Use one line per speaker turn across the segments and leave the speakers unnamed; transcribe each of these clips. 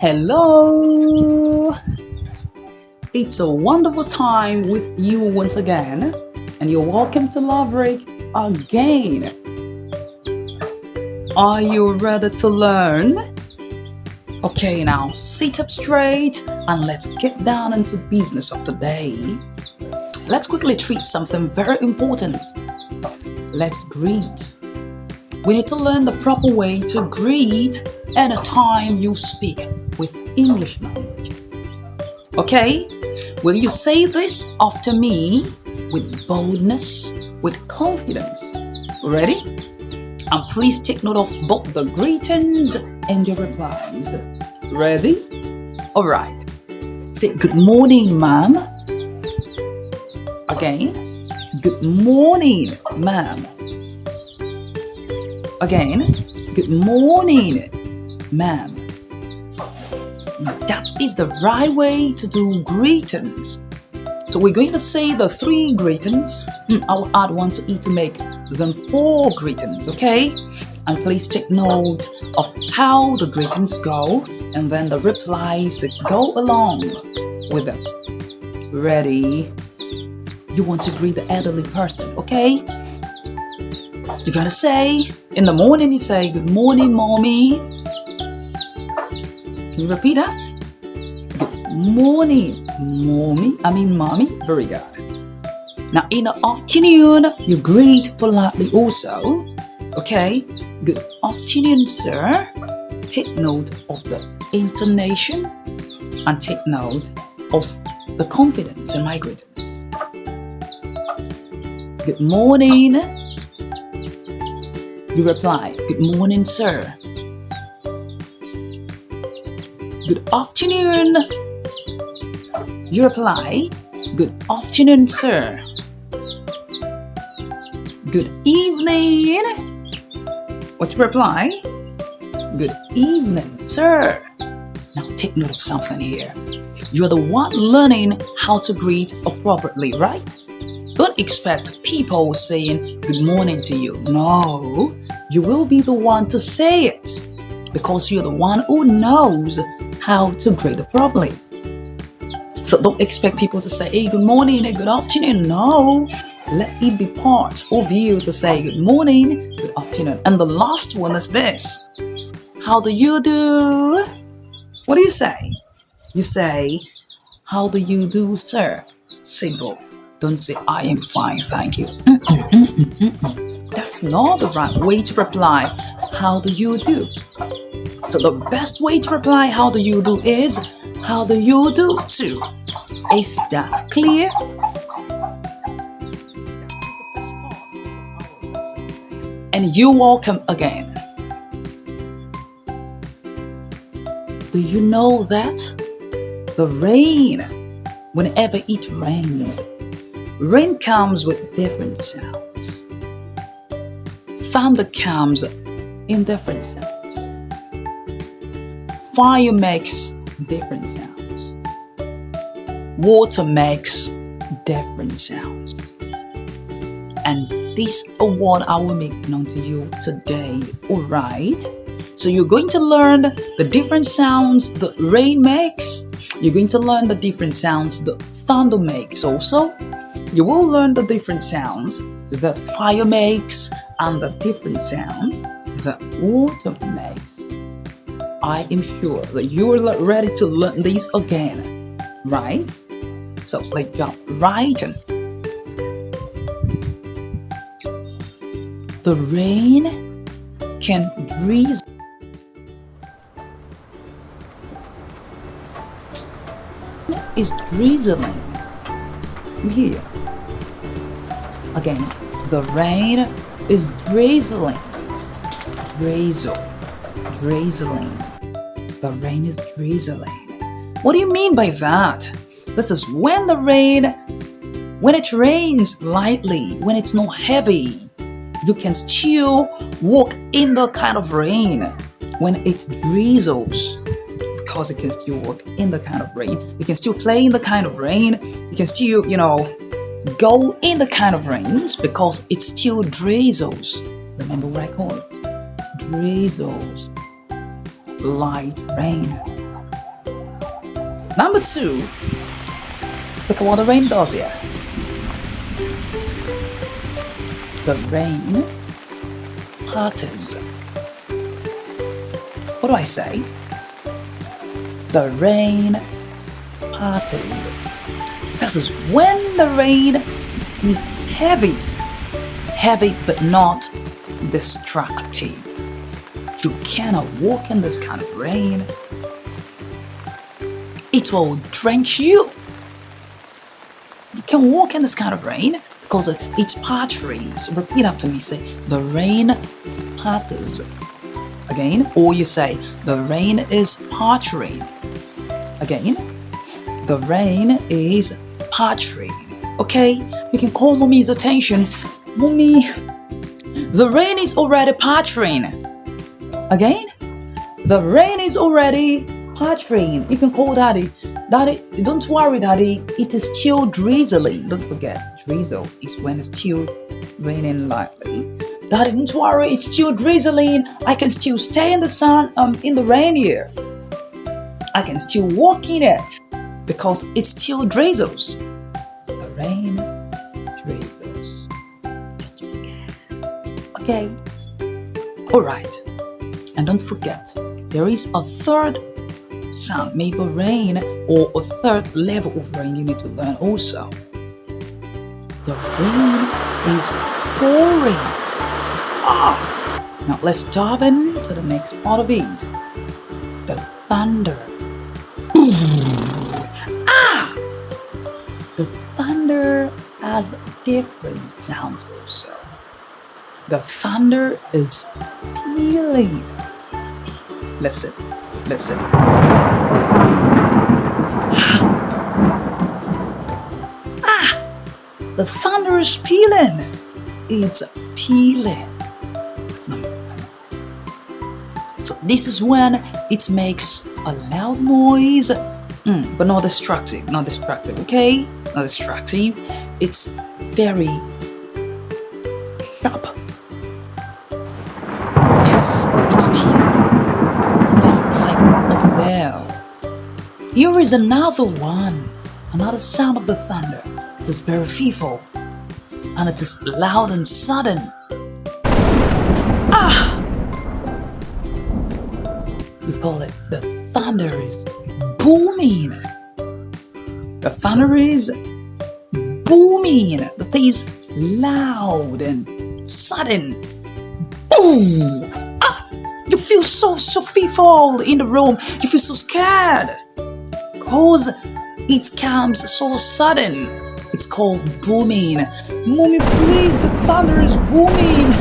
Hello! It's a wonderful time with you once again, and you're welcome to Love Break again. Are you ready to learn? Okay, now sit up straight and let's get down into business of today. Let's quickly treat something very important. Let's greet. We need to learn the proper way to greet anytime you speak with English language. Okay? Will you say this after me with boldness, with confidence? Ready? And please take note of both the greetings and your replies. Ready? Alright. Say good morning, ma'am. Again. Good morning, ma'am. Again. Good morning, ma'am. That is the right way to do greetings. So we're going to say the 3 greetings. I will add one to each to make them 4 greetings, okay? And please take note of how the greetings go and then the replies that go along with them. Ready? You want to greet the elderly person, okay? You're gonna say, in the morning you say, good morning, mommy. Can you repeat that? Good morning, mommy. Very good. Now, in the afternoon, you greet politely also. Okay? Good afternoon, sir. Take note of the intonation and take note of the confidence in my greetings. Good morning. You reply, good morning, sir. Good afternoon. You reply, good afternoon, sir. Good evening. What you reply? Good evening, sir. Now take note of something here. You're the one learning how to greet appropriately, right? Don't expect people saying good morning to you. No, you will be the one to say it because you're the one who knows how to greet properly. So don't expect people to say, hey, good morning and good afternoon. No, let it be part of you to say good morning, good afternoon. And the last one is this. How do you do? What do you say? You say, how do you do, sir? Simple. Don't say, I am fine, thank you. That's not the right way to reply, how do you do? So the best way to reply, how do you do is, how do you do too? Is that clear? And you're welcome again. Do you know that the rain, whenever it rains, rain comes with different sounds. Thunder comes in different sounds. Fire makes different sounds. Water makes different sounds. And this is what I will make known to you today, alright? So you're going to learn the different sounds that rain makes. You're going to learn the different sounds that thunder makes also. You will learn the different sounds that fire makes and the different sounds that water makes. I am sure that you are ready to learn these again, right? So let's jump right in. The rain can drizzle. Is drizzling. Here. Again, the rain is drizzling. Drizzling. The rain is drizzling. What do you mean by that? This is when it rains lightly, when it's not heavy. You can still walk in the kind of rain. When it drizzles, because you can still walk in the kind of rain. You can still play in the kind of rain. You can still, go in the kind of rains because it still drizzles. Remember what I call it? Drizzles. Light rain. Number 2, look at what the rain does here. The rain patters. What do I say? The rain patters. This is when the rain is heavy but not destructive. You cannot walk in this kind of rain. It will drench you. You can walk in this kind of rain because it's pattering. So repeat after me. Say, the rain patters. Again, or you say, the rain is pattering. Again, the rain is pattering. Okay, you can call mommy's attention. Mommy, the rain is already pattering. Again, the rain is already pattering. You can call daddy. Daddy, don't worry, daddy. It is still drizzling. Don't forget, drizzle is when it's still raining lightly. Daddy, don't worry, it's still drizzling. I can still stay in the sun, in the rain here. I can still walk in it because it still drizzles. The rain drizzles. Okay. Alright. And don't forget, there is a third sound, maybe rain, or a third level of rain you need to learn also. The rain is pouring. Now let's dive into the next part of it. The thunder. The thunder has different sounds also. The thunder is pealing. Listen. The thunder is pealing. It's pealing. So this is when it makes a loud noise, but not destructive, okay? Not destructive. It's very sharp. Yes, it's peeling. Just like a bell. Here is another one, another sound of the thunder. It is very fearful, and it is loud and sudden. We call it the thunder is booming. The thunder is booming. That is loud and sudden. Boom! You feel so fearful in the room. You feel so scared because it comes so sudden. It's called booming. Mommy, please, the thunder is booming.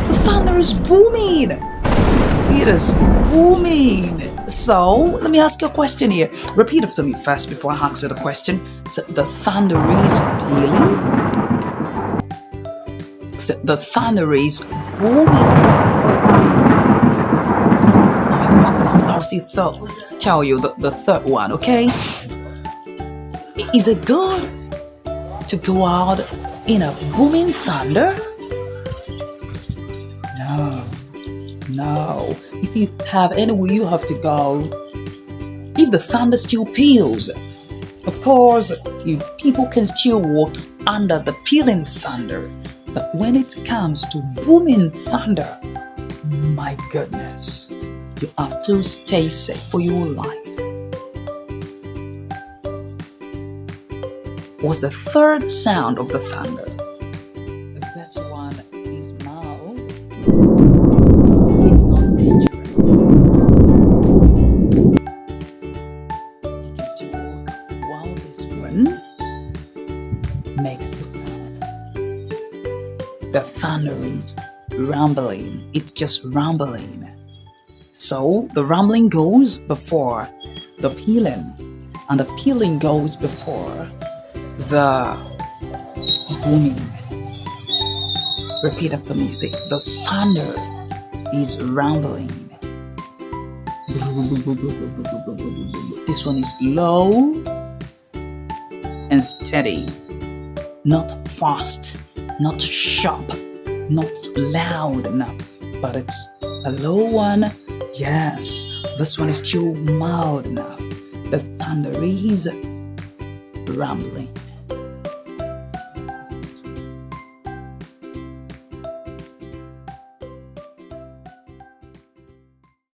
The thunder is booming. It is booming. So, let me ask you a question here. Repeat after me first before I answer the question. So, the thunder is pealing. So, the thunder is booming. I'll still tell you the third one, okay? Is it good to go out in a booming thunder? No. If you have anywhere you have to go, if the thunder still peals, of course, people can still walk under the pealing thunder. But when it comes to booming thunder, my goodness, you have to stay safe for your life. What's the third sound of the thunder? The first one is mild. It's not dangerous. You can still walk while this one makes the sound. The thunder is rumbling. It's just rumbling. So the rumbling goes before the pealing, and the pealing goes before the booming. Repeat after me. Say, the thunder is rumbling. This one is low and steady, not fast, not sharp, not loud enough, but it's a low one Yes, this one is too mild enough. The thunder is rumbling.